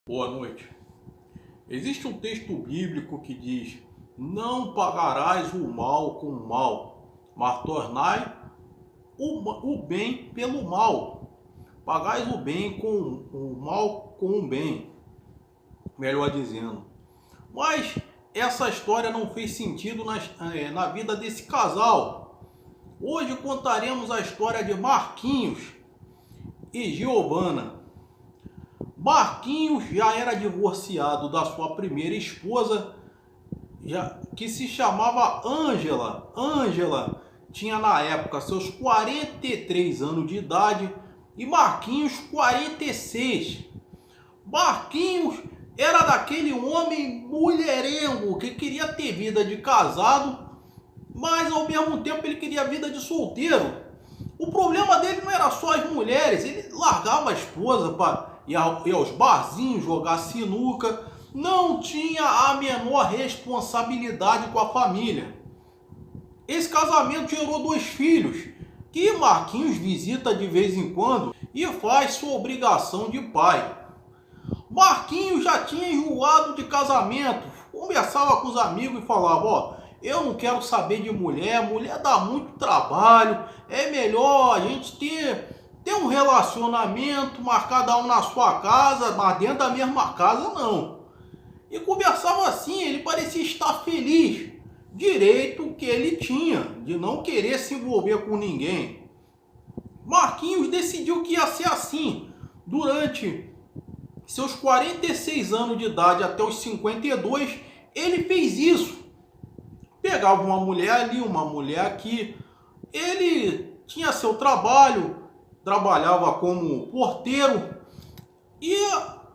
Boa noite. Existe um texto bíblico que diz: não pagarás o mal com o mal, mas tornai o bem pelo mal. Pagais o bem com o mal com o bem, melhor dizendo. Mas essa história não fez sentido na vida desse casal. Hoje contaremos a história de Marquinhos e Giovana. Marquinhos já era divorciado da sua primeira esposa, que se chamava Ângela. Ângela tinha na época seus 43 anos de idade e Marquinhos 46. Marquinhos era daquele homem mulherengo que queria ter vida de casado, mas ao mesmo tempo ele queria vida de solteiro. O problema dele não era só as mulheres, ele largava a esposa para ir aos barzinhos, jogar sinuca, não tinha a menor responsabilidade com a família. Esse casamento gerou 2 filhos, que Marquinhos visita de vez em quando e faz sua obrigação de pai. Marquinhos já tinha enjoado de casamento, conversava com os amigos e falava: ó, eu não quero saber de mulher, mulher dá muito trabalho, é melhor a gente ter um relacionamento, mas cada um na sua casa, mas dentro da mesma casa não. E conversava assim, ele parecia estar feliz, direito que ele tinha, de não querer se envolver com ninguém. Marquinhos decidiu que ia ser assim, durante seus 46 anos de idade até os 52, ele fez isso. Pegava uma mulher ali, uma mulher aqui. Ele tinha seu trabalho, trabalhava como porteiro e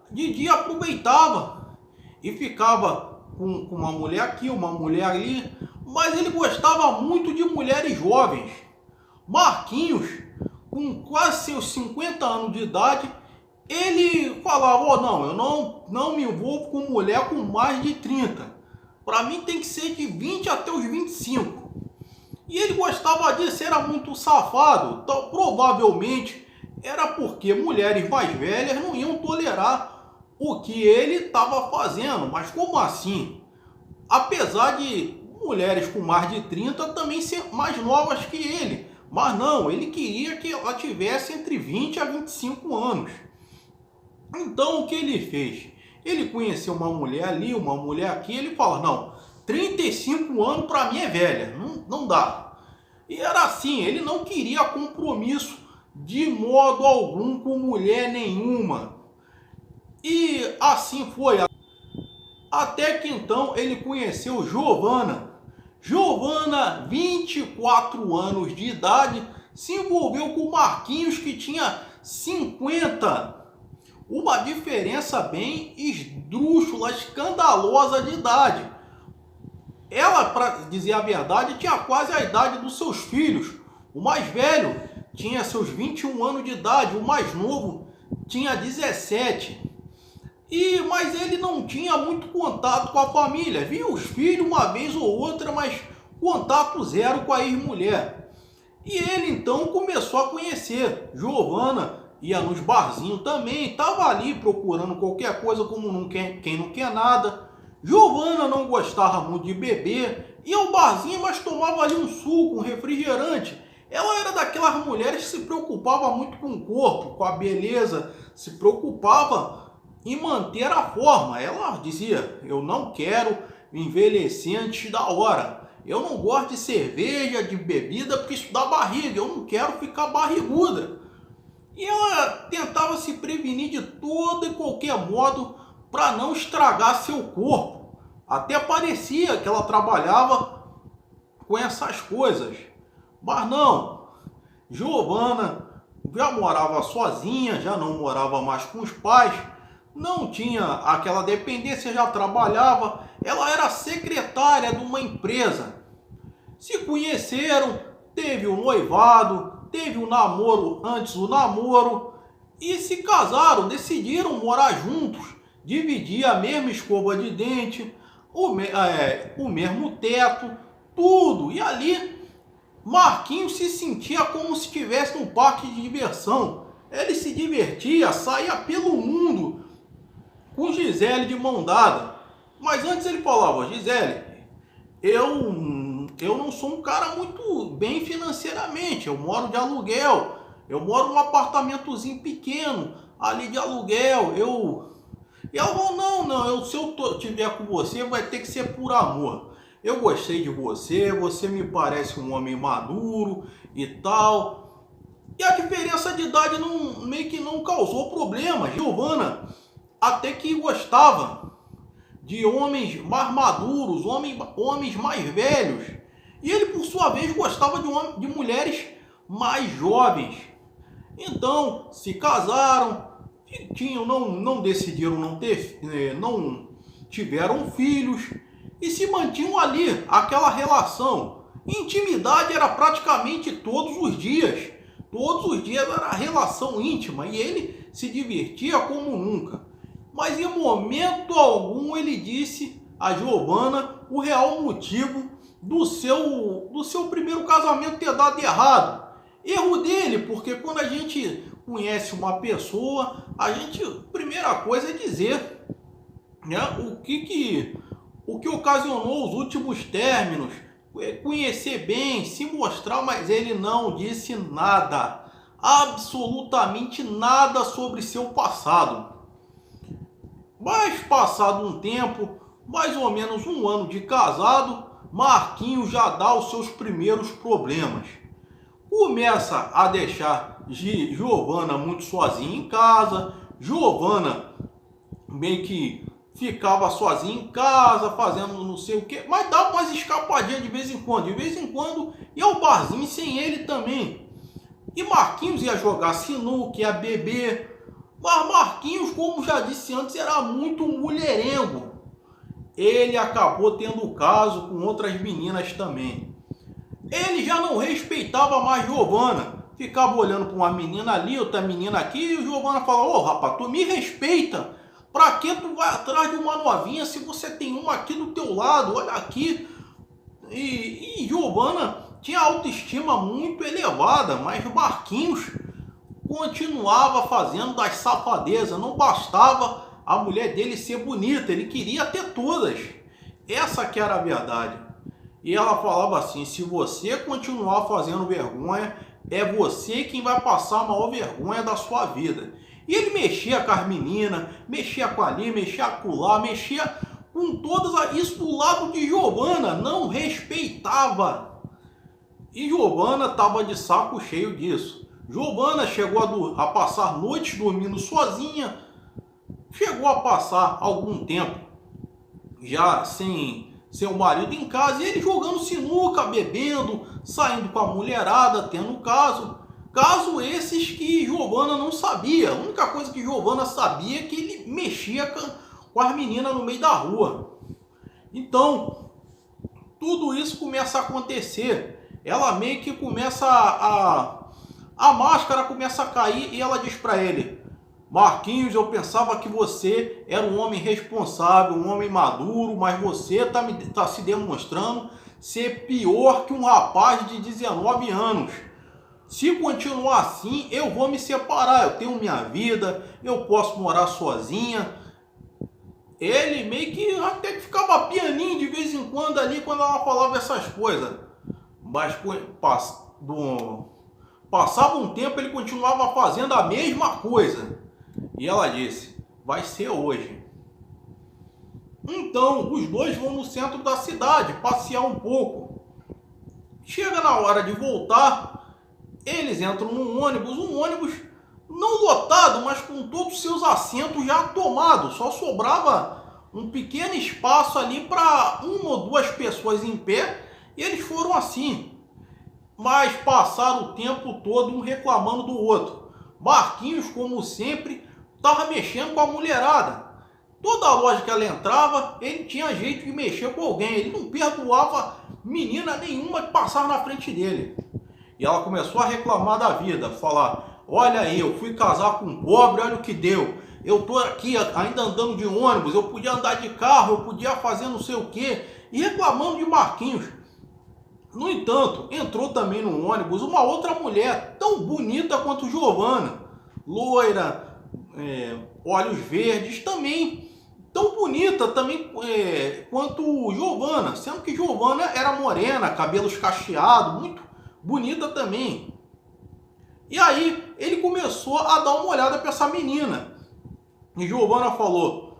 de dia aproveitava e ficava com uma mulher aqui, uma mulher ali. Mas ele gostava muito de mulheres jovens. Marquinhos, com quase seus 50 anos de idade, ele falava: oh, não, eu não me envolvo com mulher com mais de 30. Para mim tem que ser de 20 até os 25. E ele gostava disso, era muito safado. Então, provavelmente era porque mulheres mais velhas não iam tolerar o que ele estava fazendo. Mas como assim? Apesar de mulheres com mais de 30 também ser mais novas que ele. Mas não, ele queria que ela tivesse entre 20 a 25 anos. Então o que ele fez? Ele conheceu uma mulher ali, uma mulher aqui, ele fala: não, 35 anos para mim é velha, não dá. E era assim, ele não queria compromisso de modo algum com mulher nenhuma. E assim foi. Até que então ele conheceu Giovana. Giovana, 24 anos de idade, se envolveu com Marquinhos, que tinha 50. Uma diferença bem esdrúxula, escandalosa de idade. Ela, para dizer a verdade, tinha quase a idade dos seus filhos. O mais velho tinha seus 21 anos de idade, o mais novo tinha 17. Mas ele não tinha muito contato com a família. Via os filhos uma vez ou outra, mas contato zero com a ex-mulher. E ele então começou a conhecer Giovana. Ia nos barzinhos também, estava ali procurando qualquer coisa, como quem não quer nada. Giovana não gostava muito de beber, ia ao barzinho, mas tomava ali um suco, um refrigerante. Ela era daquelas mulheres que se preocupava muito com o corpo, com a beleza, se preocupava em manter a forma. Ela dizia: eu não quero envelhecer antes da hora. Eu não gosto de cerveja, de bebida, porque isso dá barriga. Eu não quero ficar barriguda. E ela tentava se prevenir de todo e qualquer modo para não estragar seu corpo. Até parecia que ela trabalhava com essas coisas. Mas não. Giovana já morava sozinha, já não morava mais com os pais. Não tinha aquela dependência, já trabalhava. Ela era secretária de uma empresa. Se conheceram, teve o noivado, teve o namoro antes do namoro e se casaram, decidiram morar juntos, dividir a mesma escova de dente, o mesmo teto, tudo. E ali Marquinhos se sentia como se estivesse num parque de diversão. Ele se divertia, saía pelo mundo com Gisele de mão dada. Mas antes ele falava: Gisele, eu não sou um cara muito bem financeiramente, eu moro de aluguel, eu moro num apartamentozinho pequeno ali de aluguel, e ela falou: se eu tiver com você, vai ter que ser por amor. Eu gostei de você, você me parece um homem maduro e tal. E a diferença de idade meio que não causou problema. Giovana até que gostava de homens mais maduros, homens mais velhos. E ele, por sua vez, gostava de mulheres mais jovens. Então, se casaram, não decidiram não tiveram filhos e se mantinham ali, aquela relação. Intimidade era praticamente todos os dias. Todos os dias era relação íntima e ele se divertia como nunca. Mas em momento algum ele disse a Giovana o real motivo do seu primeiro casamento ter dado errado. Erro dele, porque quando a gente conhece uma pessoa, a primeira coisa é dizer, né, o que ocasionou os últimos términos, conhecer bem, se mostrar, mas ele não disse nada, absolutamente nada sobre seu passado. Mas passado um tempo, mais ou menos um ano de casado, Marquinhos já dá os seus primeiros problemas. Começa a deixar Giovana muito sozinha em casa. Giovana meio que ficava sozinha em casa, fazendo não sei o que, mas dava umas escapadinhas de vez em quando. De vez em quando ia ao barzinho sem ele também. E Marquinhos ia jogar sinuca, ia beber. Mas Marquinhos, como já disse antes, era muito mulherengo. Ele acabou tendo caso com outras meninas também. Ele já não respeitava mais Giovana. Ficava olhando para uma menina ali, outra menina aqui, e Giovana falava: ô rapaz, tu me respeita. Pra que tu vai atrás de uma novinha se você tem uma aqui do teu lado? Olha aqui. E Giovana tinha autoestima muito elevada, mas Marquinhos continuava fazendo das safadezas. Não bastava a mulher dele ser bonita, ele queria ter todas. Essa que era a verdade. E ela falava assim: se você continuar fazendo vergonha, é você quem vai passar a maior vergonha da sua vida. E ele mexia com as meninas, mexia com ali, mexia com lá, mexia com todas isso do lado de Giovana, não respeitava. E Giovana estava de saco cheio disso. Giovana chegou a passar noites dormindo sozinha, chegou a passar algum tempo já sem seu marido em casa, e ele jogando sinuca, bebendo, saindo com a mulherada, tendo caso esses que Giovana não sabia. A única coisa que Giovana sabia é que ele mexia com as meninas no meio da rua. Então, tudo isso começa a acontecer. Ela meio que começa a máscara começa a cair e ela diz para ele: Marquinhos, eu pensava que você era um homem responsável, um homem maduro, mas você tá se demonstrando ser pior que um rapaz de 19 anos. Se continuar assim, eu vou me separar. Eu tenho minha vida, eu posso morar sozinha. Ele meio que até que ficava pianinho de vez em quando ali quando ela falava essas coisas. Mas passava um tempo, ele continuava fazendo a mesma coisa. E ela disse: vai ser hoje. Então, os dois vão no centro da cidade passear um pouco. Chega na hora de voltar, eles entram num ônibus, um ônibus não lotado, mas com todos os seus assentos já tomados. Só sobrava um pequeno espaço ali para uma ou duas pessoas em pé, e eles foram assim. Mas passaram o tempo todo um reclamando do outro. Marquinhos, como sempre, estava mexendo com a mulherada. Toda loja que ela entrava, ele tinha jeito de mexer com alguém. Ele não perdoava menina nenhuma que passava na frente dele. E ela começou a reclamar da vida, falar: olha aí, eu fui casar com um pobre, olha o que deu. Eu tô aqui ainda andando de ônibus, eu podia andar de carro, eu podia fazer não sei o quê. E reclamando de Marquinhos. No entanto, entrou também no ônibus uma outra mulher, tão bonita quanto Giovana. Loira, olhos verdes, também tão bonita também quanto Giovanna, sendo que Giovanna era morena, cabelos cacheados, muito bonita também. E aí ele começou a dar uma olhada para essa menina. E Giovanna falou: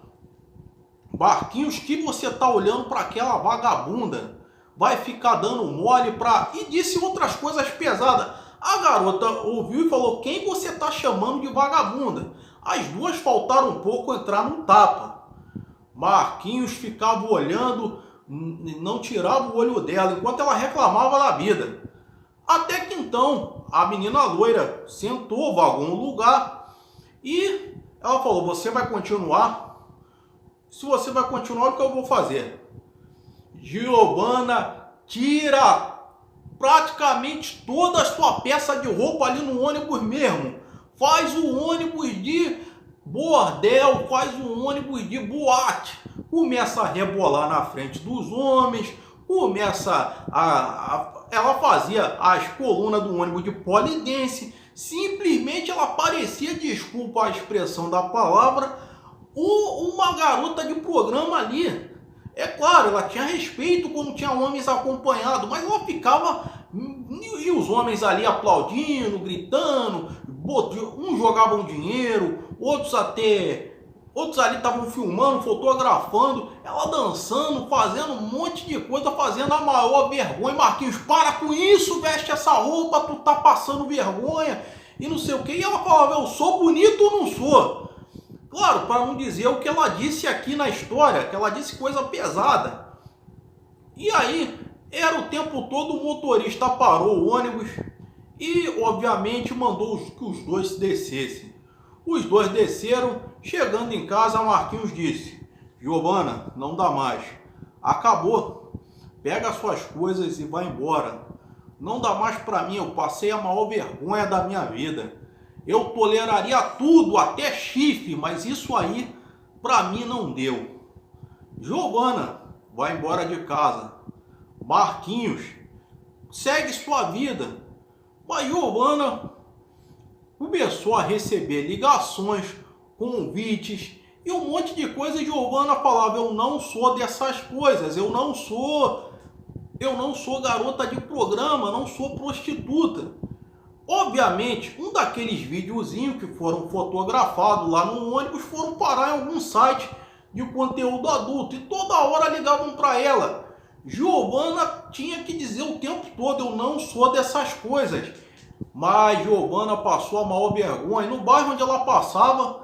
Marquinhos, que você tá olhando para aquela vagabunda? Vai ficar dando mole pra... E disse outras coisas pesadas. A garota ouviu e falou: quem você tá chamando de vagabunda? As duas faltaram um pouco entrar num tapa. Marquinhos ficava olhando, não tirava o olho dela, enquanto ela reclamava da vida. Até que então, a menina loira sentou, vagou um lugar e ela falou: você vai continuar? Se você vai continuar, o que eu vou fazer? Giovanna tira praticamente toda a sua peça de roupa ali no ônibus mesmo. Faz o ônibus de bordel, faz um ônibus de boate. Começa a rebolar na frente dos homens, ela fazia as colunas do ônibus de polidense. Simplesmente ela parecia, desculpa a expressão da palavra, uma garota de programa ali. É claro, ela tinha respeito quando tinha homens acompanhados, mas ela ficava... E os homens ali aplaudindo, gritando, uns jogavam dinheiro, outros ali estavam filmando, fotografando, ela dançando, fazendo um monte de coisa, fazendo a maior vergonha. Marquinhos, para com isso, veste essa roupa, tu tá passando vergonha, e não sei o que. E ela falava: eu sou bonito ou não sou? Claro, para não dizer o que ela disse aqui na história, que ela disse coisa pesada. E aí, era o tempo todo, o motorista parou o ônibus e, obviamente, mandou que os dois se descessem. Os dois desceram. Chegando em casa, Marquinhos disse: Giovanna, não dá mais. Acabou. Pega as suas coisas e vai embora. Não dá mais para mim, eu passei a maior vergonha da minha vida. Eu toleraria tudo, até chifre, mas isso aí para mim não deu. Giovanna, vai embora de casa. Marquinhos, segue sua vida. Mas Giovanna começou a receber ligações, convites e um monte de coisa. E Giovanna falava: eu não sou dessas coisas, eu não sou garota de programa, não sou prostituta. Obviamente, um daqueles videozinhos que foram fotografados lá no ônibus foram parar em algum site de conteúdo adulto e toda hora ligavam para ela. Giovanna tinha que dizer o tempo todo: eu não sou dessas coisas. Mas Giovanna passou a maior vergonha. No bairro onde ela passava,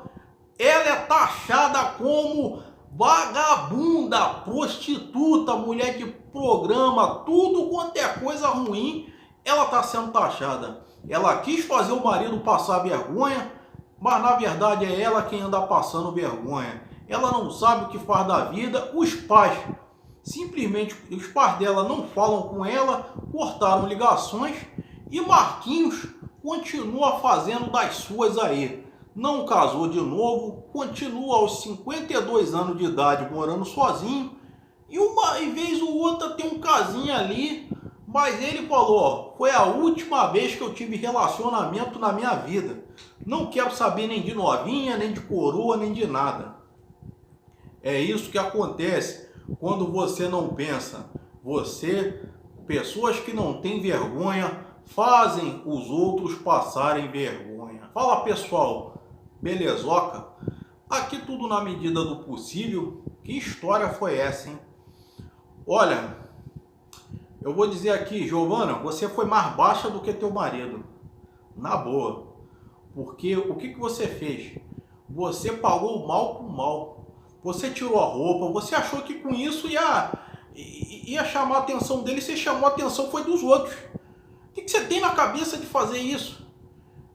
ela é taxada como vagabunda, prostituta, mulher de programa, tudo quanto é coisa ruim, ela está sendo taxada. Ela quis fazer o marido passar vergonha, mas na verdade é ela quem anda passando vergonha. Ela não sabe o que faz da vida. Os pais dela não falam com ela, cortaram ligações e Marquinhos continua fazendo das suas aí. Não casou de novo, continua aos 52 anos de idade morando sozinho e uma vez ou outra tem um casinho ali. Mas ele falou: foi a última vez que eu tive relacionamento na minha vida. Não quero saber nem de novinha, nem de coroa, nem de nada. É isso que acontece quando você não pensa. Pessoas que não têm vergonha, fazem os outros passarem vergonha. Fala, pessoal, belezoca? Aqui tudo na medida do possível. Que história foi essa, hein? Olha... eu vou dizer aqui, Giovanna, você foi mais baixa do que teu marido. Na boa. Porque o que você fez? Você pagou o mal com mal. Você tirou a roupa, você achou que com isso ia chamar a atenção dele, você chamou a atenção foi dos outros. O que você tem na cabeça de fazer isso?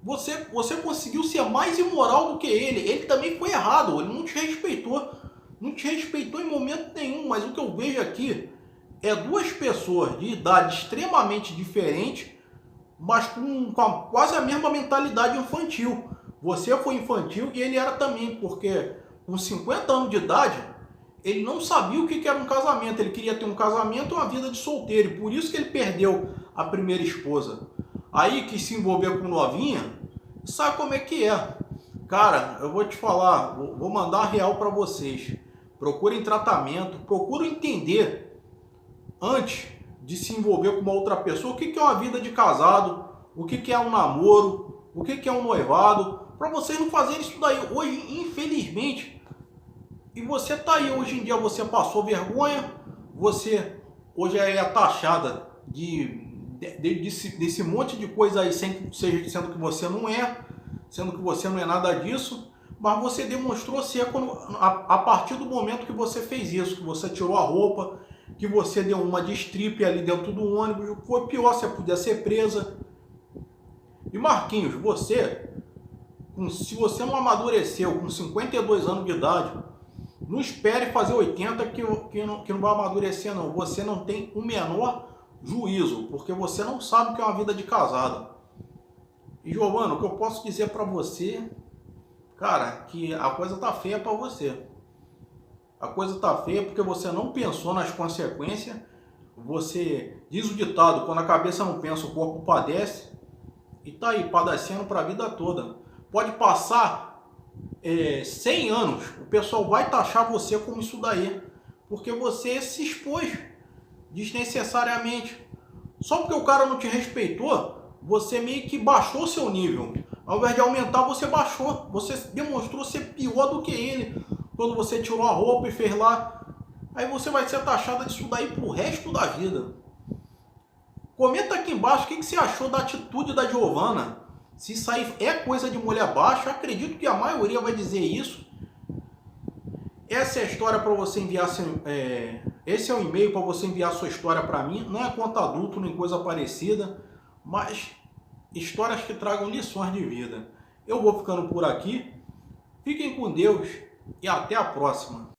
Você conseguiu ser mais imoral do que ele. Ele também foi errado, ele não te respeitou. Não te respeitou em momento nenhum, mas o que eu vejo aqui é duas pessoas de idade extremamente diferente, mas com quase a mesma mentalidade infantil. Você foi infantil e ele era também, porque com 50 anos de idade, ele não sabia o que era um casamento. Ele queria ter um casamento e uma vida de solteiro, e por isso que ele perdeu a primeira esposa. Aí quis se envolver com novinha, sabe como é que é. Cara, eu vou te falar, vou mandar real para vocês. procurem tratamento, procurem entender antes de se envolver com uma outra pessoa o que é uma vida de casado, o que é um namoro, o que é um noivado, para vocês não fazerem isso daí. Hoje, infelizmente, e você tá aí, hoje em dia você passou vergonha, você hoje é taxada desse monte de coisa aí, sendo que você não é, nada disso, mas você demonstrou ser a partir do momento que você fez isso, que você tirou a roupa, que você deu uma de strip ali dentro do ônibus, foi pior, você podia ser presa. E Marquinhos, se você não amadureceu com 52 anos de idade, não espere fazer 80 que não vai amadurecer não. Você não tem o menor juízo, porque você não sabe o que é uma vida de casado. E Giovana, o que eu posso dizer pra você, cara, que a coisa tá feia pra você. A coisa tá feia porque você não pensou nas consequências. Você diz o ditado, quando a cabeça não pensa, o corpo padece. E tá aí, padecendo pra vida toda. Pode passar 100 anos, o pessoal vai taxar você como isso daí, porque você se expôs desnecessariamente. Só porque o cara não te respeitou, você meio que baixou seu nível. Ao invés de aumentar, você baixou. Você demonstrou ser pior do que ele quando você tirou a roupa e fez lá. Aí você vai ser taxada disso daí pro resto da vida. Comenta aqui embaixo o que você achou da atitude da Giovana. Se isso aí é coisa de mulher baixa, eu acredito que a maioria vai dizer isso. Essa é a história para você enviar, esse é o e-mail para você enviar sua história para mim. Não é conta adulto nem coisa parecida, mas histórias que tragam lições de vida. Eu vou ficando por aqui. Fiquem com Deus e até a próxima.